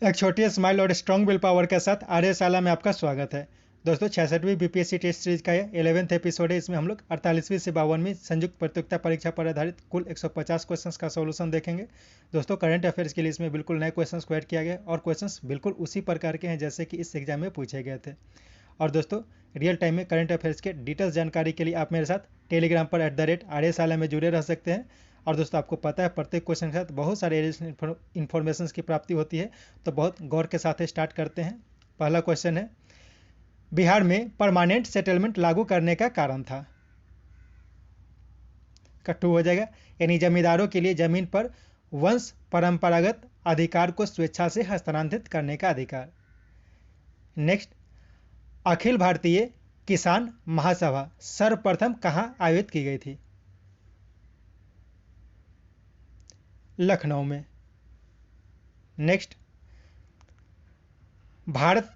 एक छोटी स्माइल और स्ट्रॉन्ग विल पावर के साथ आर्यशाला में आपका स्वागत है। दोस्तों 66वीं बीपीएससी टेस्ट सीरीज का ये 11th एपिसोड है। इसमें हम लोग 48वीं से 52वीं संयुक्त प्रतियोगिता परीक्षा पर आधारित कुल 150 क्वेश्चंस का सॉल्यूशन देखेंगे। दोस्तों करंट अफेयर्स के लिए इसमें बिल्कुल नए क्वेश्चंस को ऐड किया गया और क्वेश्चंस बिल्कुल उसी प्रकार के हैं जैसे कि इस एग्जाम में पूछे गए थे। और दोस्तों रियल टाइम में करंट अफेयर्स के डिटेल्स जानकारी के लिए आप मेरे साथ टेलीग्राम पर @आर्यशाला में जुड़े रह सकते हैं। और दोस्तों आपको पता है प्रत्येक क्वेश्चन के साथ बहुत सारे एडिशनल इन्फॉर्मेशन की प्राप्ति होती है, तो बहुत गौर के साथ स्टार्ट करते हैं। पहला क्वेश्चन है, बिहार में परमानेंट सेटलमेंट लागू करने का कारण था। कट्टू हो जाएगा, यानी जमींदारों के लिए जमीन पर वंश परंपरागत अधिकार को स्वेच्छा से हस्तांतरित करने का अधिकार। नेक्स्ट, अखिल भारतीय किसान महासभा सर्वप्रथम कहां आयोजित की गई थी? लखनऊ में। Next, Bharat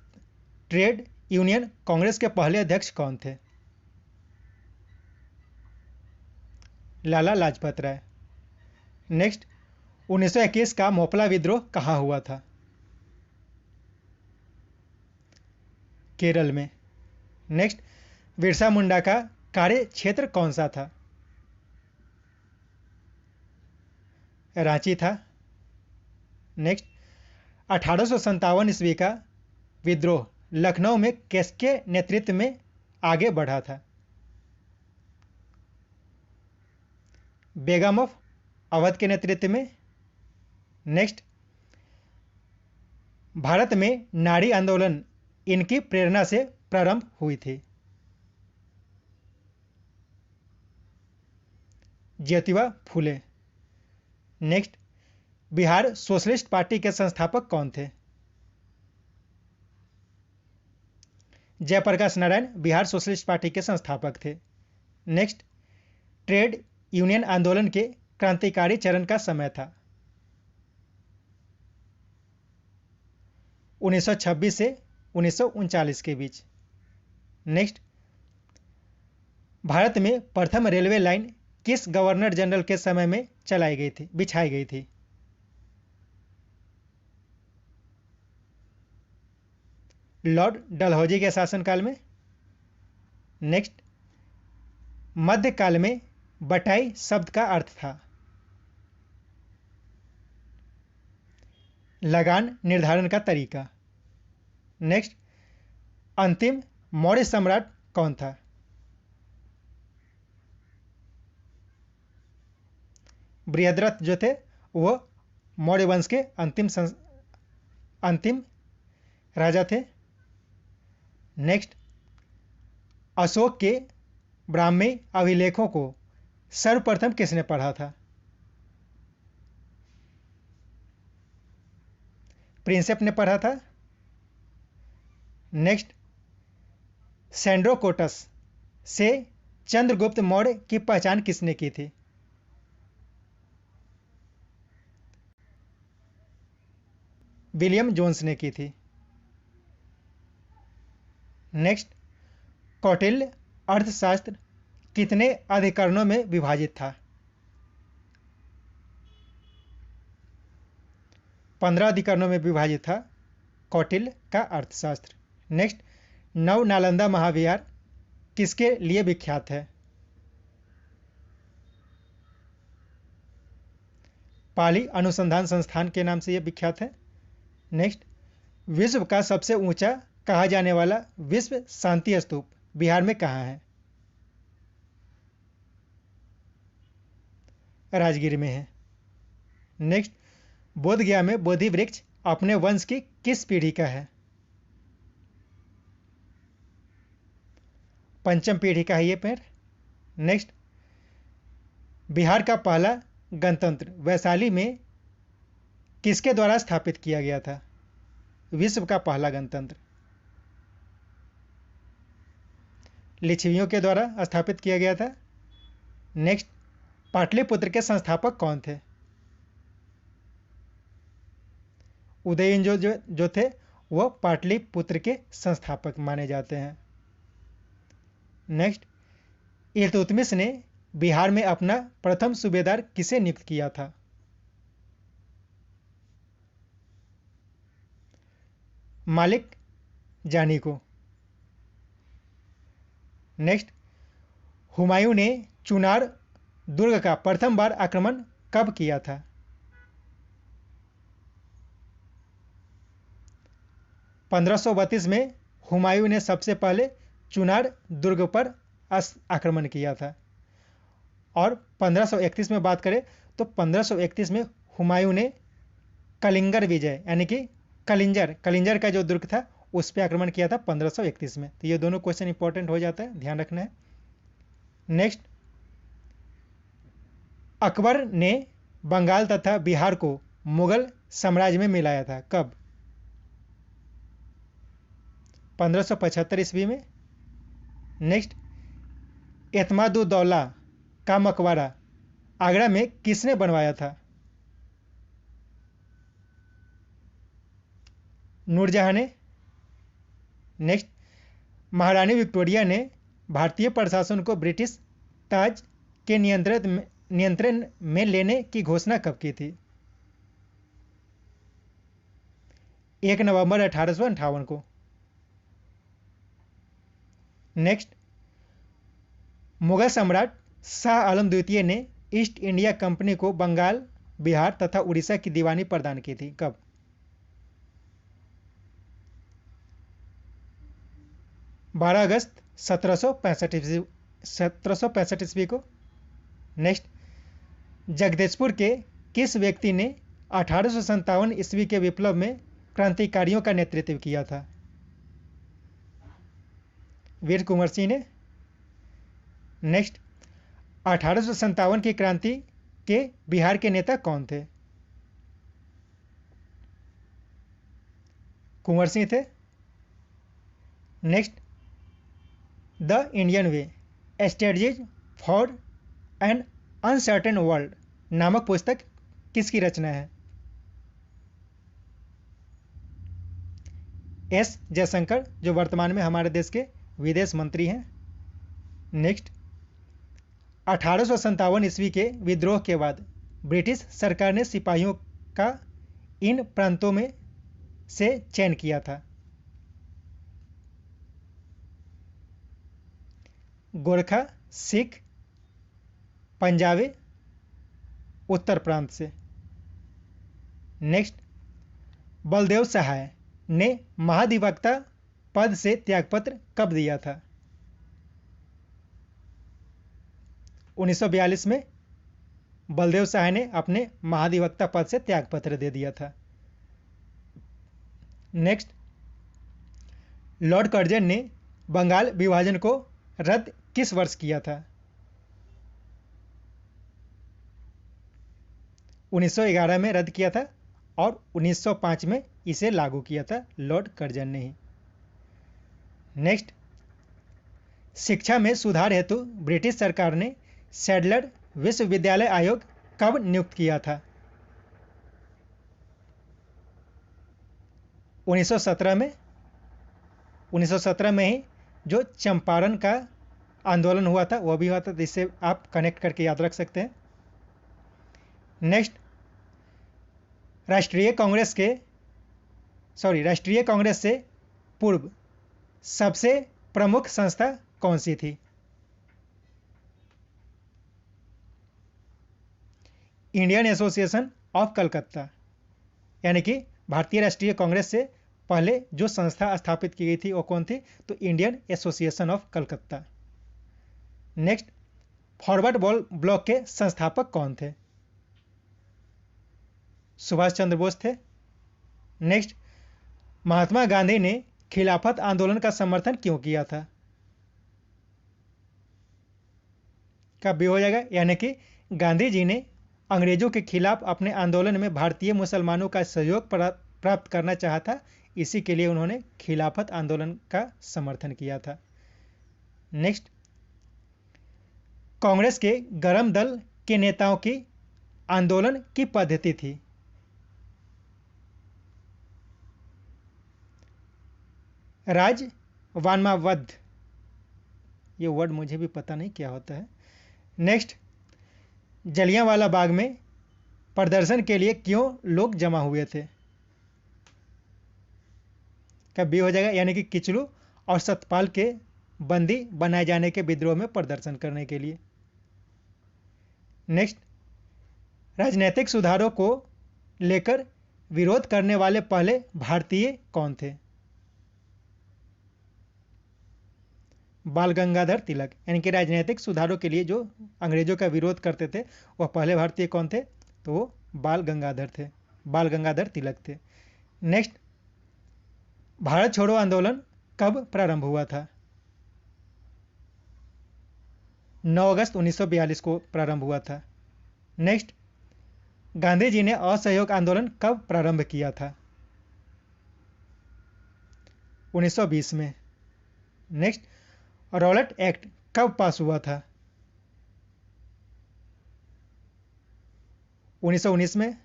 trade union Congress के पहले अध्यक्ष कौन थे? लाला लाजपत राय। नेक्स्ट, 1921 का मोपला विद्रोह कहां हुआ था? केरल में। नेक्स्ट, बिरसा मुंडा का कार्य क्षेत्र कौन सा था? रांची था। नेक्स्ट, 1857 ईस्वी का विद्रोह लखनऊ में किसके नेतृत्व में आगे बढ़ा था? बेगम ऑफ अवध के नेतृत्व में। नेक्स्ट, भारत में नारी आंदोलन इनकी प्रेरणा से प्रारंभ हुई थी? Jyotiba Phule. Next, Bihar socialist party के संस्थापक कौन थे? जयप्रकाश नारायण बिहार सोशलिस्ट पार्टी के संस्थापक थे। नेक्स्ट, ट्रेड यूनियन आंदोलन के क्रांतिकारी चरण का समय था? 1926 से 1939 के बीच। नेक्स्ट, भारत में प्रथम रेलवे लाइन किस गवर्नर जनरल के समय में बिछाई गई थी? लॉर्ड डलहौजी के शासनकाल में। नेक्स्ट, मध्यकाल में बटाई शब्द का अर्थ था? लगान निर्धारण का तरीका। नेक्स्ट, अंतिम मौर्य सम्राट कौन था? बृहद्रथ जो थे वो मौर्य वंश के अंतिम राजा थे। नेक्स्ट, अशोक के ब्राह्मी अभिलेखों को सर्वप्रथम किसने पढ़ा था? प्रिंसेप ने पढ़ा था। नेक्स्ट, सैंड्रोकोटस से चंद्रगुप्त मौर्य की पहचान किसने की थी? विलियम जोन्स ने की थी। नेक्स्ट, कौटिल्य अर्थशास्त्र कितने अधिकरणों में विभाजित था? 15 अधिकरणों में विभाजित था कौटिल्य का अर्थशास्त्र। नेक्स्ट, नव नालंदा महाविहार किसके लिए विख्यात है? पाली अनुसंधान संस्थान के नाम से यह विख्यात है। नेक्स्ट, विश्व का सबसे ऊंचा कहा जाने वाला विश्व शांति स्तूप बिहार में कहाँ है? राजगीर में है। नेक्स्ट, बोध गया में बोधि वृक्ष अपने वंश की किस पीढ़ी का है? पंचम पीढ़ी का है ये पेड़। नेक्स्ट, बिहार का पहला गणतंत्र वैशाली में किसके द्वारा स्थापित किया गया था? विश्व का पहला गणतंत्र लिच्छवियों के द्वारा स्थापित किया गया था। नेक्स्ट, पाटलिपुत्र के संस्थापक कौन थे? उदयन जो थे वो पाटलिपुत्र के संस्थापक माने जाते हैं। नेक्स्ट, इल्तुतमिश ने बिहार में अपना प्रथम सूबेदार किसे नियुक्त किया था? मालिक जानी को। नेक्स्ट, हुमायूं ने चुनार दुर्ग का प्रथम बार आक्रमण कब किया था? (1532) में हुमायूं ने सबसे पहले चुनार दुर्ग पर आक्रमण किया था। और 1531 में बात करें तो 1531 में हुमायूं ने कलिंगर विजय यानी कि कलिंजर का जो दुर्ग था उस पर आक्रमण किया था 1531 में। तो ये दोनों क्वेश्चन इंपॉर्टेंट हो जाता है, ध्यान रखना है। नेक्स्ट, अकबर ने बंगाल तथा बिहार को मुगल साम्राज्य में मिलाया था कब? 1575 ईस्वी में। नेक्स्ट, एतमादुद्दौला का मकबरा आगरा में किसने बनवाया था? नूरजहां ने। नेक्स्ट, महारानी विक्टोरिया ने भारतीय प्रशासन को ब्रिटिश ताज के नियंत्रण में लेने की घोषणा कब की थी? 1 नवंबर 1858 को। नेक्स्ट, मुगल सम्राट शाह आलम द्वितीय ने ईस्ट इंडिया कंपनी को बंगाल, बिहार तथा उड़ीसा की दीवानी प्रदान की थी कब? 12 अगस्त 1765 ईस्वी को। नेक्स्ट, जगदीशपुर के किस व्यक्ति ने 1857 ईस्वी के विप्लव में क्रांतिकारियों का नेतृत्व किया था? वीर कुंवर सिंह ने। नेक्स्ट, 1857 की क्रांति के बिहार के नेता कौन थे? कुंवर सिंह थे। Next, the Indian way strategies for an uncertain world नामक पुस्तक किसकी रचना है? एस जयशंकर, जो वर्तमान में हमारे देश के विदेश मंत्री हैं। नेक्स्ट, 1857 ईस्वी के विद्रोह के बाद ब्रिटिश सरकार ने सिपाहियों का इन प्रांतों में से चयन किया था? गोरखा, सिख, पंजाबी, उत्तर प्रांत से। नेक्स्ट, बलदेव सहाय ने महाधिवक्ता पद से त्यागपत्र कब दिया था? 1942 में बलदेव सहाय ने अपने महाधिवक्ता पद से त्यागपत्र दे दिया था। नेक्स्ट, लॉर्ड कर्जन ने बंगाल विभाजन को रद्द किस वर्ष किया था? 1911 में रद्द किया था और 1905 में इसे लागू किया था लॉर्ड कर्जन ने ही। नेक्स्ट, शिक्षा में सुधार हेतु ब्रिटिश सरकार ने सैडलर विश्वविद्यालय आयोग कब नियुक्त किया था? 1917 में। 1917 में ही जो चंपारण का आंदोलन हुआ था वह भी हुआ था, जिससे आप कनेक्ट करके याद रख सकते हैं। नेक्स्ट, राष्ट्रीय कांग्रेस से पूर्व सबसे प्रमुख संस्था कौन सी थी? इंडियन एसोसिएशन ऑफ कलकत्ता, यानी कि भारतीय राष्ट्रीय कांग्रेस से पहले जो संस्था स्थापित की गई थी वो कौन थी? तो Indian association of Calcutta. Next, forward block के संस्थापक कौन थे? सुभाष चंद्र बोस थे। नेक्स्ट, महात्मा गांधी ने खिलाफत आंदोलन का समर्थन क्यों किया था? कब भी हो जाएगा, यानी कि गांधी जी ने अंग्रेजों के खिलाफ अपने आंदोलन में भारतीय मुसलमानों का सहयोग प्राप्त करना चाहा था, इसी के लिए उन्होंने खिलाफत आंदोलन का समर्थन किया था। नेक्स्ट, कांग्रेस के गरम दल के नेताओं की आंदोलन की पद्धति थी? राजवानमावध, ये वर्ड मुझे भी पता नहीं क्या होता है। नेक्स्ट, जलियांवाला बाग में प्रदर्शन के लिए क्यों लोग जमा हुए थे? का बी हो जाएगा, यानी कि किचलू और सतपाल के बंदी बनाए जाने के विद्रोह में प्रदर्शन करने के लिए। नेक्स्ट, राजनीतिक सुधारों को लेकर विरोध करने वाले पहले भारतीय कौन थे? बाल गंगाधर तिलक, यानी कि राजनीतिक सुधारों के लिए जो अंग्रेजों का विरोध करते थे वह पहले भारतीय कौन थे? तो वो बाल गंगाधर तिलक थे। नेक्स्ट, भारत छोड़ो आंदोलन कब प्रारंभ हुआ था? 9 अगस्त 1942 को प्रारंभ हुआ था। नेक्स्ट, गांधी जी ने असहयोग आंदोलन कब प्रारंभ किया था? 1920 में। नेक्स्ट, रॉलेट एक्ट कब पास हुआ था? 1919 में।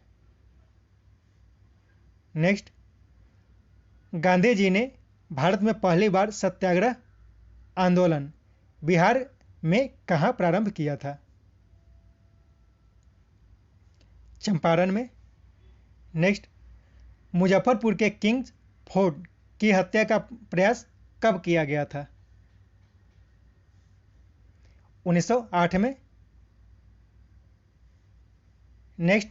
नेक्स्ट, गांधी जी ने भारत में पहली बार सत्याग्रह आंदोलन बिहार में कहां प्रारंभ किया था? चंपारण में। नेक्स्ट, मुजफ्फरपुर के किंग्स फोर्ट की हत्या का प्रयास कब किया गया था? 1908 में। नेक्स्ट,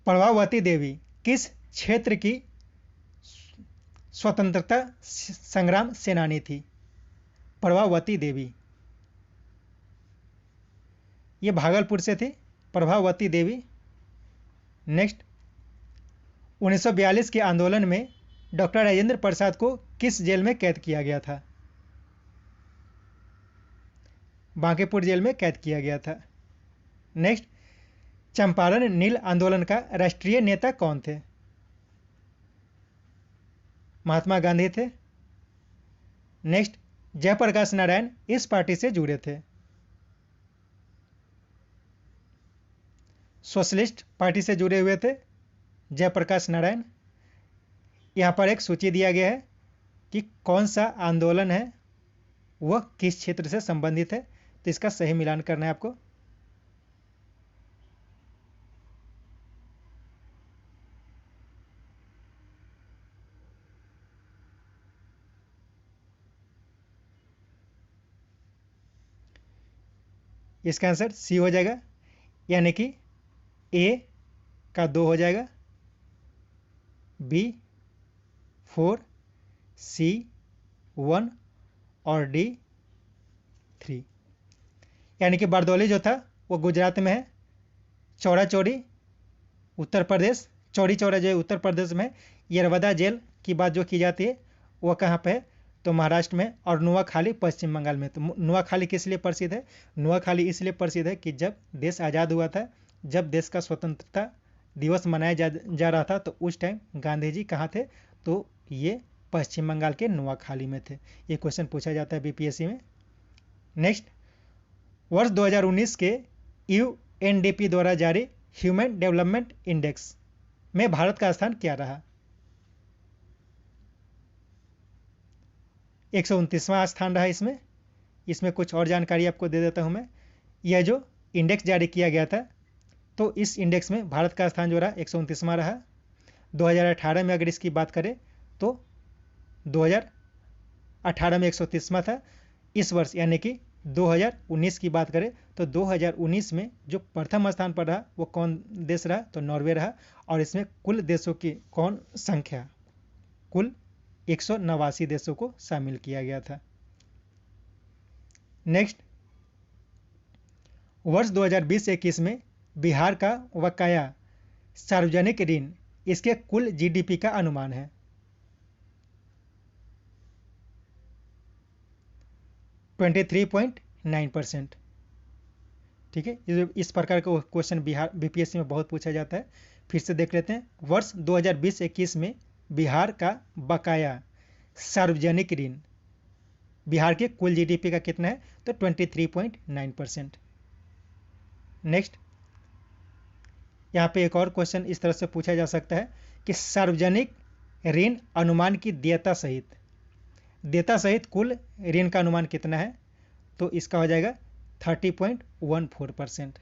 प्रभावती देवी किस क्षेत्र की स्वतंत्रता संग्राम सेनानी थी? प्रभावती देवी, ये भागलपुर से थी प्रभावती देवी। नेक्स्ट, 1942 के आंदोलन में डॉक्टर राजेंद्र प्रसाद को किस जेल में कैद किया गया था? बांकीपुर जेल में कैद किया गया था। नेक्स्ट, चंपारण नील आंदोलन का राष्ट्रीय नेता कौन थे? महात्मा गांधी थे। नेक्स्ट, जयप्रकाश नारायण इस पार्टी से जुड़े थे? सोशलिस्ट पार्टी से जुड़े हुए थे जयप्रकाश नारायण। यहाँ पर एक सूची दिया गया है कि कौन सा आंदोलन है वह किस क्षेत्र से संबंधित है, तो इसका सही मिलान करना है आपको। इसका आंसर सी हो जाएगा, यानी कि ए का 2 हो जाएगा, बी 4, सी 1 और डी 3। यानी कि बारदौली जो था वो गुजरात में है, चौरा चौरी उत्तर प्रदेश, चौरी चौरा जो है उत्तर प्रदेश में, यरवदा जेल की बात जो की जाती है वह कहाँ पे है? तो महाराष्ट्र में, और नुआखाली पश्चिम बंगाल में। तो नुआखाली किस लिए प्रसिद्ध है? नुआखाली इसलिए प्रसिद्ध है कि जब देश आज़ाद हुआ था, जब देश का स्वतंत्रता दिवस मनाया जा रहा था, तो उस टाइम गांधी जी कहाँ थे? तो ये पश्चिम बंगाल के नुआखाली में थे। ये क्वेश्चन पूछा जाता है बीपीएससी में। नेक्स्ट, वर्ष 2019 के यूएनडीपी द्वारा जारी ह्यूमन डेवलपमेंट इंडेक्स में भारत का स्थान क्या रहा? 129वां स्थान रहा इसमें कुछ और जानकारी आपको दे देता हूं मैं। यह जो इंडेक्स जारी किया गया था, तो इस इंडेक्स में भारत का स्थान जो रहा 129वां रहा। 2018 में अगर इसकी बात करें तो 2018 में 130वां था। इस वर्ष यानी कि 2019 की बात करें तो 2019 में जो प्रथम स्थान पर रहा वो कौन देश रहा? तो नॉर्वे रहा। और इसमें कुल देशों की कौन संख्या? कुल 189 देशों को शामिल किया गया था। नेक्स्ट, वर्ष 2020-21 में बिहार का बकाया सार्वजनिक ऋण इसके कुल जीडीपी का अनुमान है? 23.9%। ठीक है, इस प्रकार का क्वेश्चन बिहार बीपीएससी में बहुत पूछा जाता है। फिर से देख लेते हैं। वर्ष 2020-21 में बिहार का बकाया सार्वजनिक ऋण बिहार के कुल जीडीपी का कितना है? तो 23.9%। नेक्स्ट, यहाँ पे एक और क्वेश्चन इस तरह से पूछा जा सकता है कि सार्वजनिक ऋण अनुमान की देयता सहित कुल ऋण का अनुमान कितना है? तो इसका हो जाएगा 30.14%।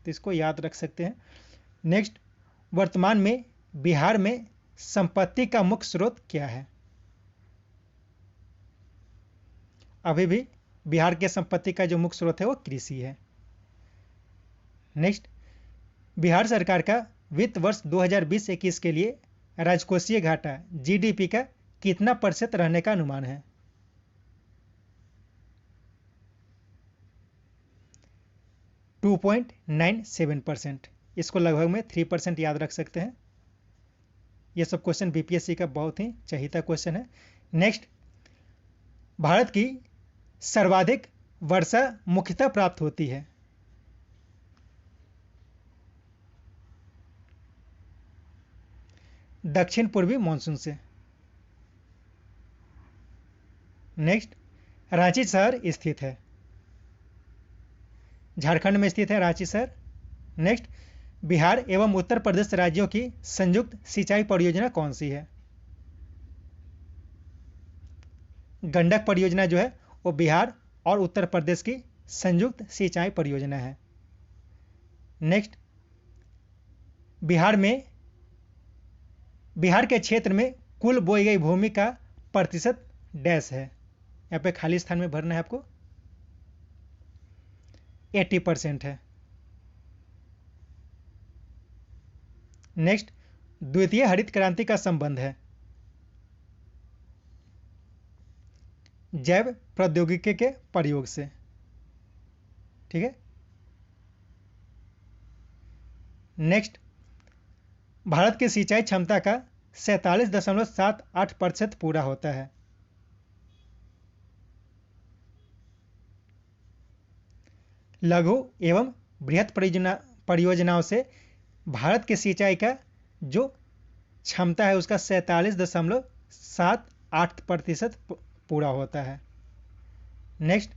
तो इसको याद रख सकते हैं। नेक्स्ट, वर्तमान में बिहार में संपत्ति का मुख्य स्रोत क्या है? अभी भी बिहार के संपत्ति का जो मुख्य स्रोत है वो कृषि है। नेक्स्ट, बिहार सरकार का वित्त वर्ष 2020-21 के लिए राजकोषीय घाटा जीडीपी का कितना प्रतिशत रहने का अनुमान है? 2.97%। इसको लगभग में 3% याद रख सकते हैं। यह सब क्वेश्चन बीपीएससी का बहुत ही चहीता क्वेश्चन है। नेक्स्ट, भारत की सर्वाधिक वर्षा मुख्यतः प्राप्त होती है? दक्षिण पूर्वी मानसून से। नेक्स्ट, रांची शहर स्थित है? झारखंड में स्थित है रांची शहर। नेक्स्ट, बिहार एवं उत्तर प्रदेश राज्यों की संयुक्त सिंचाई परियोजना कौन सी है? गंडक परियोजना जो है वो बिहार और उत्तर प्रदेश की संयुक्त सिंचाई परियोजना है। नेक्स्ट, बिहार के क्षेत्र में कुल बोई गई भूमि का प्रतिशत डैश है? यहाँ पे खाली स्थान में भरना है आपको। 80% है। नेक्स्ट, द्वितीय हरित क्रांति का संबंध है जैव प्रौद्योगिकी के प्रयोग से। ठीक है। नेक्स्ट, भारत की सिंचाई क्षमता का 47.78% पूरा होता है। लघु एवं बृहत परियोजनाओं से भारत की सिंचाई का जो क्षमता है उसका 47.78% पूरा होता है। नेक्स्ट,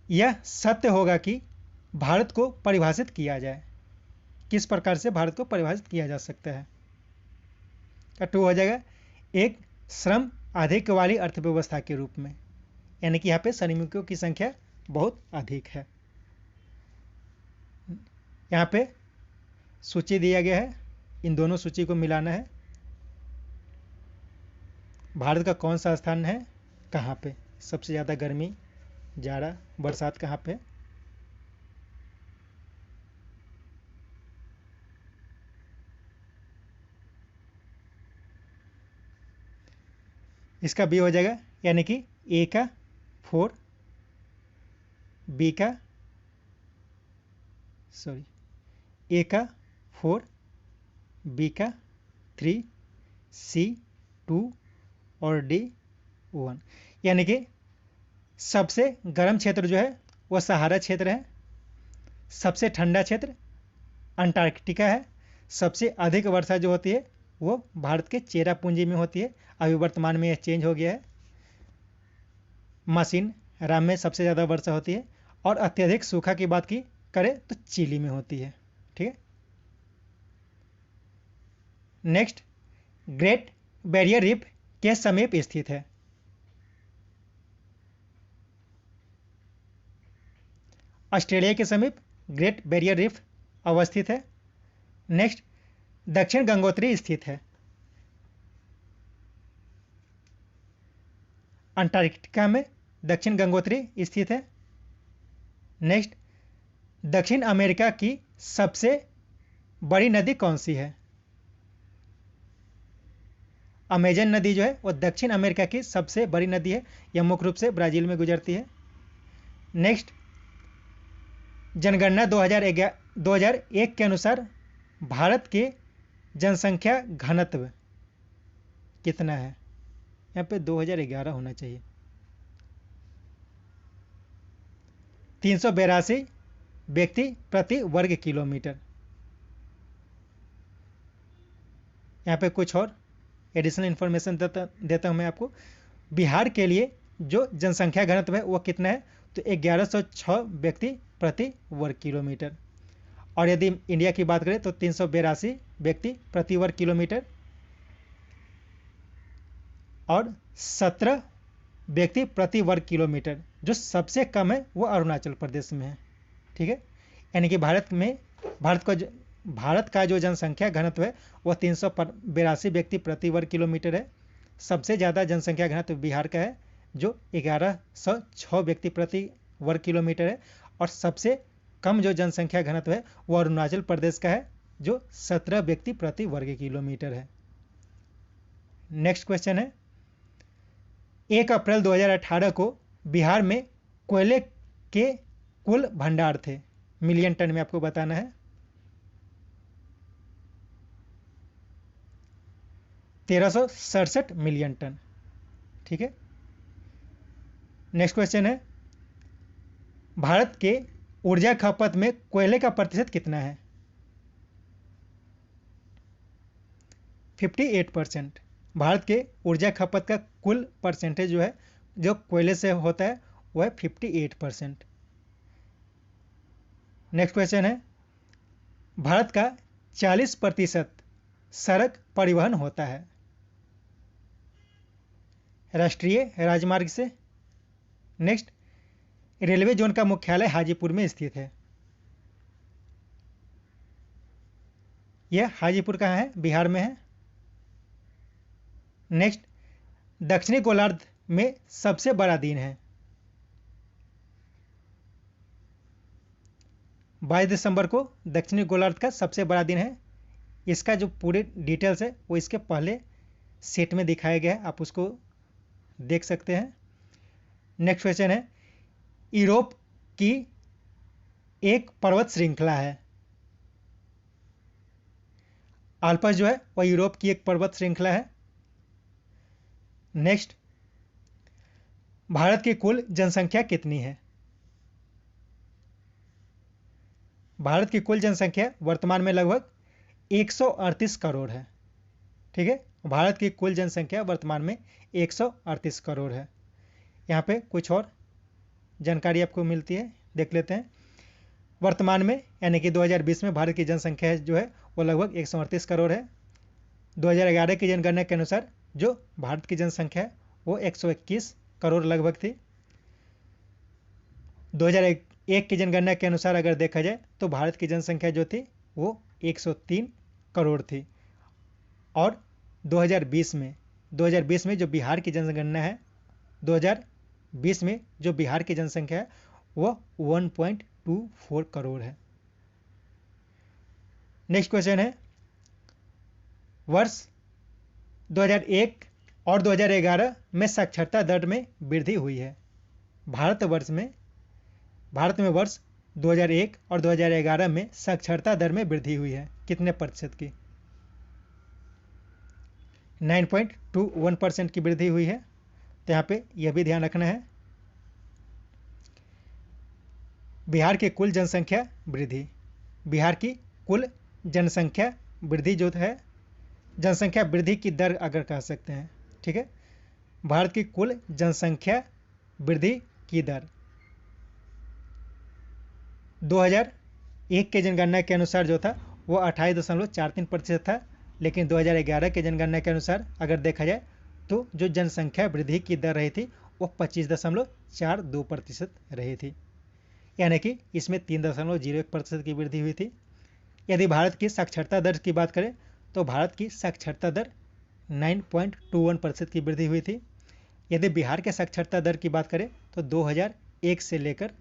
यह सत्य होगा कि भारत को परिभाषित किया जाए। किस प्रकार से भारत को परिभाषित किया जा सकता है? का 2 हो जाएगा, एक श्रम अधिक वाली अर्थव्यवस्था के रूप में, यानी कि यहाँ पे श्रमिकों की संख्या बहुत अधिक है। यहाँ पे सूची दिया गया है, इन दोनों सूची को मिलाना है। भारत का कौन सा स्थान है, कहाँ पे सबसे ज़्यादा गर्मी, जाड़ा, बरसात कहाँ पे? इसका बी हो जाएगा, यानी कि ए का 4, ए का 4, बी का 3, सी 2 और डी 1। यानी कि सबसे गर्म क्षेत्र जो है वह सहारा क्षेत्र है, सबसे ठंडा क्षेत्र अंटार्कटिका है, सबसे अधिक वर्षा जो होती है वो भारत के चेरापूंजी में होती है। अभी वर्तमान में यह चेंज हो गया है। मासिन राम में सबसे ज़्यादा वर्षा होती है, और अत्यधिक सूखा की बात की करें तो चिली में होती है। ठीक है। नेक्स्ट, ग्रेट बैरियर रीफ के समीप स्थित है? ऑस्ट्रेलिया के समीप ग्रेट बैरियर रीफ अवस्थित है। नेक्स्ट, दक्षिण गंगोत्री स्थित है? अंटार्कटिका में दक्षिण गंगोत्री स्थित है। नेक्स्ट, दक्षिण अमेरिका की सबसे बड़ी नदी कौन सी है? अमेजन नदी जो है वो दक्षिण अमेरिका की सबसे बड़ी नदी है। यह मुख्य रूप से ब्राजील में गुजरती है। नेक्स्ट, जनगणना 2001 के अनुसार भारत के जनसंख्या घनत्व कितना है? यहाँ पे 2011 होना चाहिए। 382 व्यक्ति प्रति वर्ग किलोमीटर। यहाँ पे कुछ और एडिशनल इंफॉर्मेशन देता हूँ मैं आपको। बिहार के लिए जो जनसंख्या घनत्व है वो कितना है? तो 1106 व्यक्ति प्रति वर्ग किलोमीटर। और यदि इंडिया की बात करें तो 382 व्यक्ति प्रति वर्ग किलोमीटर, और 17 व्यक्ति प्रति वर्ग किलोमीटर। जो सबसे कम है वो अरुणाचल प्रदेश में है। ठीक है। यानी कि भारत का जो जनसंख्या घनत्व है वह 382 व्यक्ति प्रति वर्ग किलोमीटर है। सबसे ज़्यादा जनसंख्या घनत्व बिहार का है, जो 1106 व्यक्ति प्रति वर्ग किलोमीटर है। और सबसे कम जो जनसंख्या घनत्व है वो अरुणाचल प्रदेश का है, जो 17 व्यक्ति प्रति वर्ग किलोमीटर है। नेक्स्ट क्वेश्चन है, 1 अप्रैल 2018 को बिहार में कोयले के कुल भंडार थे, मिलियन टन में आपको बताना है। 1367 मिलियन टन। ठीक है। नेक्स्ट क्वेश्चन है, भारत के ऊर्जा खपत में कोयले का प्रतिशत कितना है? 58%। भारत के ऊर्जा खपत का कुल परसेंटेज जो है जो कोयले से होता है वह है 58%। नेक्स्ट क्वेश्चन है, भारत का 40% सड़क परिवहन होता है राष्ट्रीय राजमार्ग से। नेक्स्ट, रेलवे जोन का मुख्यालय हाजीपुर में स्थित है। यह हाजीपुर कहाँ है? बिहार में है। नेक्स्ट, दक्षिणी गोलार्ध में सबसे बड़ा दिन है। 22 दिसंबर को दक्षिणी गोलार्ध का सबसे बड़ा दिन है। इसका जो पूरे डिटेल्स है वो इसके पहले सेट में दिखाया गया है, आप उसको देख सकते हैं। नेक्स्ट क्वेश्चन है, यूरोप की एक पर्वत श्रृंखला है। आल्पस जो है वह यूरोप की एक पर्वत श्रृंखला है। नेक्स्ट, भारत की कुल जनसंख्या कितनी है? भारत की कुल जनसंख्या वर्तमान में लगभग 138 करोड़ है। ठीक है, भारत की कुल जनसंख्या वर्तमान में 138 करोड़ है। यहाँ पे कुछ और जानकारी आपको मिलती है, देख लेते हैं। वर्तमान में यानी कि 2020 में भारत की जनसंख्या जो है वो लगभग 138 करोड़ है। 2011 की जनगणना के अनुसार जो भारत की जनसंख्या है वो 121 करोड़ लगभग थी। 2001 की जनगणना के अनुसार अगर देखा जाए तो भारत की जनसंख्या जो थी वो 103 करोड़ थी। और 2020 में जो बिहार की जनगणना है, 2020 में जो बिहार की जनसंख्या है वो 1.24 करोड़ है। नेक्स्ट क्वेश्चन है, वर्ष 2001 और 2011 में साक्षरता दर में वृद्धि हुई है। भारत में वर्ष 2001 और 2011 में साक्षरता दर में वृद्धि हुई है कितने प्रतिशत की? 9.21% की वृद्धि हुई है। तो यहाँ पे यह भी ध्यान रखना है। बिहार की कुल जनसंख्या वृद्धि, बिहार की कुल जनसंख्या वृद्धि जो है, जनसंख्या वृद्धि की दर अगर कह सकते हैं। ठीक है, भारत की कुल जनसंख्या वृद्धि की दर 2001 के जनगणना के अनुसार जो था वो 28.43% था, लेकिन 2011 के जनगणना के अनुसार अगर देखा जाए तो जो जनसंख्या वृद्धि की दर रही थी वो 25.42% रही थी, यानी कि इसमें 3.01% की वृद्धि हुई थी। यदि भारत की साक्षरता दर की बात करें तो भारत की साक्षरता दर 9.21% की वृद्धि हुई थी। यदि बिहार के साक्षरता दर की बात करें तो 2001 से लेकर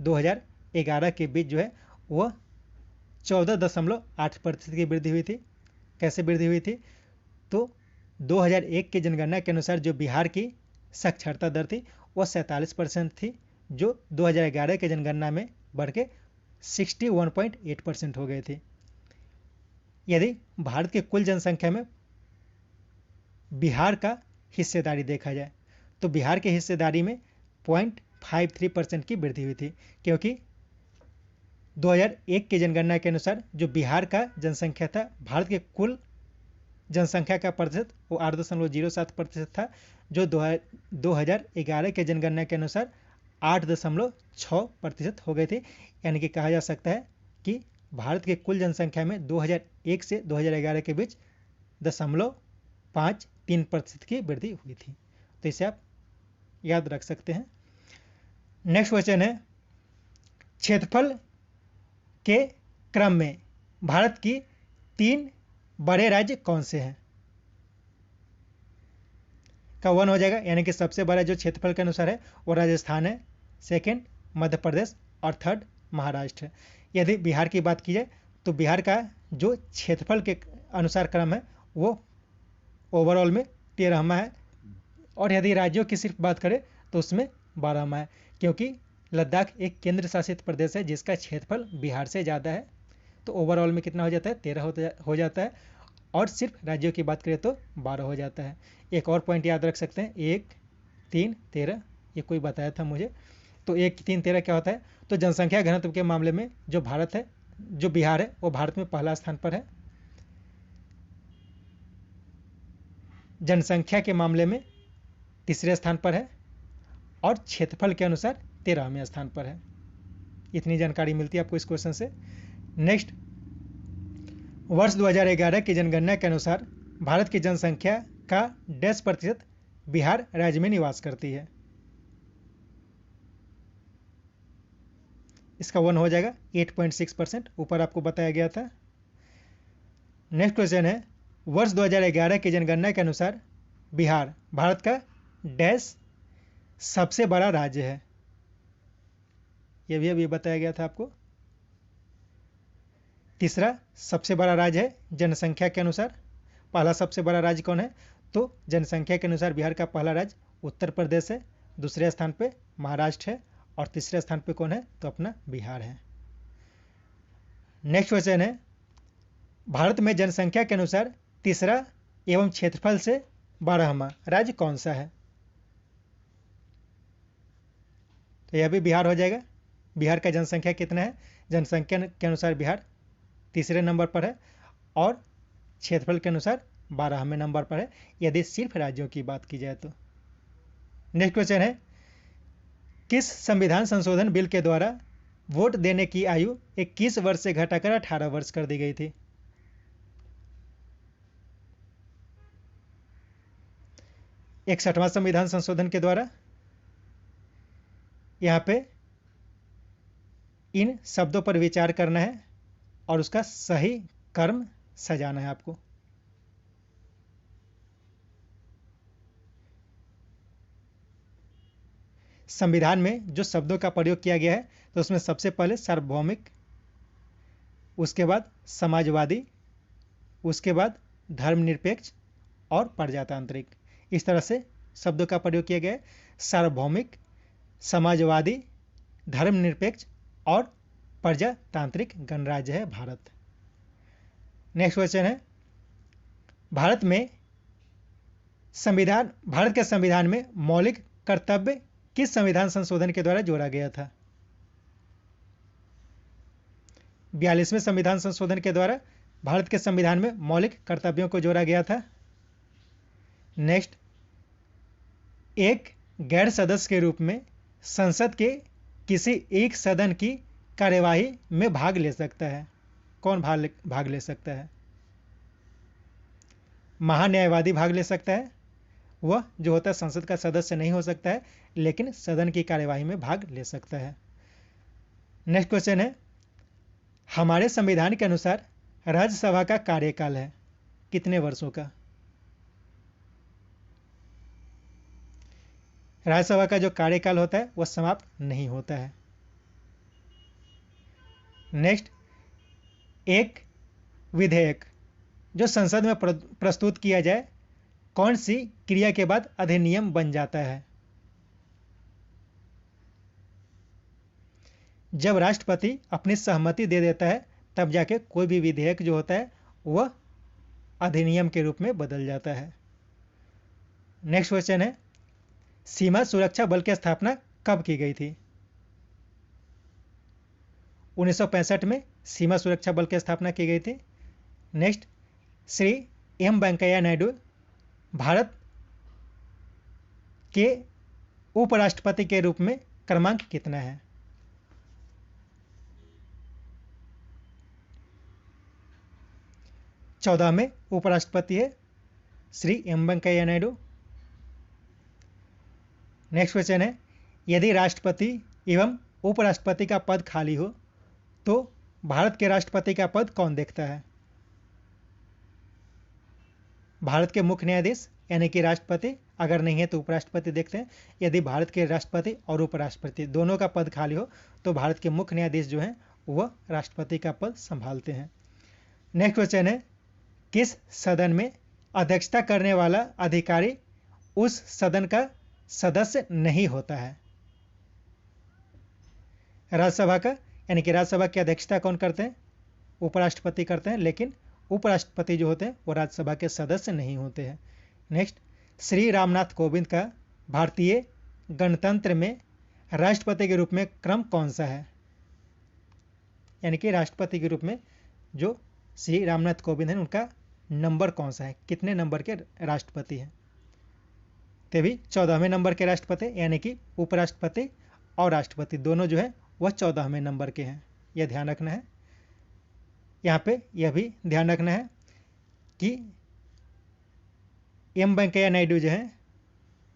2011 के बीच जो है वह 14.8% की वृद्धि हुई थी। कैसे वृद्धि हुई थी? तो 2001 की जनगणना के अनुसार जो बिहार की साक्षरता दर थी वह 47% थी, जो 2011 के जनगणना में बढ़ के 61.8% हो गई थी। यदि भारत की कुल जनसंख्या में बिहार का हिस्सेदारी देखा जाए तो बिहार की हिस्सेदारी में 0.53% की वृद्धि हुई थी, क्योंकि 2001 की जनगणना के अनुसार जो बिहार का जनसंख्या था, भारत के कुल जनसंख्या का प्रतिशत वो 8.07% था, जो 2011 के जनगणना के अनुसार 8.6% हो गए थे। यानी कि कहा जा सकता है कि भारत के कुल जनसंख्या में 2001 से 2011 के बीच 0.53% की वृद्धि हुई थी। तो इसे आप याद रख सकते हैं। नेक्स्ट क्वेश्चन है, क्षेत्रफल के क्रम में भारत की 3 बड़े राज्य कौन से हैं? का 1 हो जाएगा, यानी कि सबसे बड़ा जो क्षेत्रफल के अनुसार है वो राजस्थान है, सेकेंड मध्य प्रदेश और थर्ड महाराष्ट्र है। यदि बिहार की बात की जाए तो बिहार का जो क्षेत्रफल के अनुसार क्रम है वो ओवरऑल में 13वां है, और यदि राज्यों की सिर्फ बात करें तो उसमें 12वां है, क्योंकि लद्दाख एक केंद्र शासित प्रदेश है जिसका क्षेत्रफल बिहार से ज़्यादा है। तो ओवरऑल में कितना हो जाता है, 13 हो जाता है, और सिर्फ राज्यों की बात करें तो 12 हो जाता है। एक और पॉइंट याद रख सकते हैं, 1 3 13, ये कोई बताया था मुझे। तो 1 3 13 क्या होता है, तो जनसंख्या घनत्व के मामले में जो भारत है, जो बिहार है वो भारत में पहला स्थान पर है। जनसंख्या के मामले में तीसरे स्थान पर है, और क्षेत्रफल के अनुसार 13वें स्थान पर है। इतनी जानकारी मिलती है आपको इस क्वेश्चन से। नेक्स्ट, वर्ष 2011 की जनगणना के अनुसार भारत की जनसंख्या का 10% बिहार राज्य में निवास करती है। इसका 1 हो जाएगा, 8.6%, ऊपर आपको बताया गया था। नेक्स्ट क्वेश्चन है, वर्ष 2011 की जनगणना के अनुसार बिहार भारत का डैश सबसे बड़ा राज्य है। यह भी अभी बताया गया था आपको। तीसरा सबसे बड़ा राज्य है जनसंख्या के अनुसार। पहला सबसे बड़ा राज्य कौन है, तो जनसंख्या के अनुसार बिहार का पहला राज्य उत्तर प्रदेश है, दूसरे स्थान पे महाराष्ट्र है, और तीसरे स्थान पे कौन है, तो अपना बिहार है। नेक्स्ट क्वेश्चन है, भारत में जनसंख्या के अनुसार तीसरा एवं क्षेत्रफल से 12वां राज्य कौन सा है। तो यह भी बिहार हो जाएगा। बिहार का जनसंख्या कितना है, जनसंख्या के अनुसार बिहार तीसरे नंबर पर है, और क्षेत्रफल के अनुसार 12वें नंबर पर है, यदि सिर्फ राज्यों की बात की जाए तो। नेक्स्ट क्वेश्चन है, किस संविधान संशोधन बिल के द्वारा वोट देने की आयु 21 वर्ष से घटाकर 18 वर्ष कर दी गई थी। इकसठवां संविधान संशोधन के द्वारा। यहाँ पे इन शब्दों पर विचार करना है और उसका सही कर्म सजाना है आपको। संविधान में जो शब्दों का प्रयोग किया गया है, तो उसमें सबसे पहले सार्वभौमिक, उसके बाद समाजवादी, उसके बाद धर्मनिरपेक्ष और प्रजातांत्रिक, इस तरह से शब्दों का प्रयोग किया गया है। सार्वभौमिक, समाजवादी, धर्मनिरपेक्ष और प्रजातांत्रिक गणराज्य है भारत। नेक्स्ट क्वेश्चन है, भारत के संविधान में मौलिक कर्तव्य किस संविधान संशोधन के द्वारा जोड़ा गया था। 42वें संविधान संशोधन के द्वारा भारत के संविधान में मौलिक कर्तव्यों को जोड़ा गया था। नेक्स्ट, एक गैर सदस्य के रूप में संसद के किसी एक सदन की कार्यवाही में भाग ले सकता है। कौन भाग ले सकता है? महान्यायवादी भाग ले सकता है। वह जो होता है संसद का सदस्य नहीं हो सकता है, लेकिन सदन की कार्यवाही में भाग ले सकता है। नेक्स्ट क्वेश्चन है, हमारे संविधान के अनुसार राज्यसभा का कार्यकाल है कितने वर्षों का। राज्यसभा का जो कार्यकाल होता है वह समाप्त नहीं होता है। नेक्स्ट, एक विधेयक जो संसद में प्रस्तुत किया जाए, कौन सी क्रिया के बाद अधिनियम बन जाता है। जब राष्ट्रपति अपनी सहमति दे देता है, तब जाके कोई भी विधेयक जो होता है वह अधिनियम के रूप में बदल जाता है। नेक्स्ट क्वेश्चन है, सीमा सुरक्षा बल की स्थापना कब की गई थी। 1965 में सीमा सुरक्षा बल की स्थापना की गई थी। नेक्स्ट, श्री एम वेंकैया नायडू भारत के उपराष्ट्रपति के रूप में क्रमांक कितना है। चौदह में उपराष्ट्रपति है Shri M Venkaiah Naidu. Next question है, यदि राष्ट्रपति एवं उपराष्ट्रपति का पद खाली हो तो भारत के राष्ट्रपति का पद कौन देखता है। भारत के मुख्य न्यायाधीश यानी कि राष्ट्रपति, अगर नहीं है तो उपराष्ट्रपति देखते हैं। यदि भारत के राष्ट्रपति और उपराष्ट्रपति दोनों का पद खाली हो तो भारत के मुख्य न्यायाधीश जो हैं वह राष्ट्रपति का पद संभालते हैं। नेक्स्ट क्वेश्चन है, किस सदन में अध्यक्षता करने वाला अधिकारी उस सदन का सदस्य नहीं होता है? राज्यसभा का, यानी कि राज्यसभा की अध्यक्षता कौन करते हैं? उपराष्ट्रपति करते हैं, लेकिन उपराष्ट्रपति जो होते हैं वो राज्यसभा के सदस्य नहीं होते हैं। नेक्स्ट, श्री रामनाथ कोविंद का भारतीय गणतंत्र में राष्ट्रपति के रूप में क्रम कौन सा है? यानी कि राष्ट्रपति के रूप में जो श्री रामनाथ कोविंद हैं उनका नंबर कौन सा है, कितने नंबर के राष्ट्रपति हैं? ते भी 14वें नंबर के राष्ट्रपति, यानी कि उपराष्ट्रपति और राष्ट्रपति दोनों जो है वह 14वें नंबर के हैं। यह ध्यान रखना है। यहाँ पे यह भी ध्यान रखना है कि एम वेंकैया नायडू जो हैं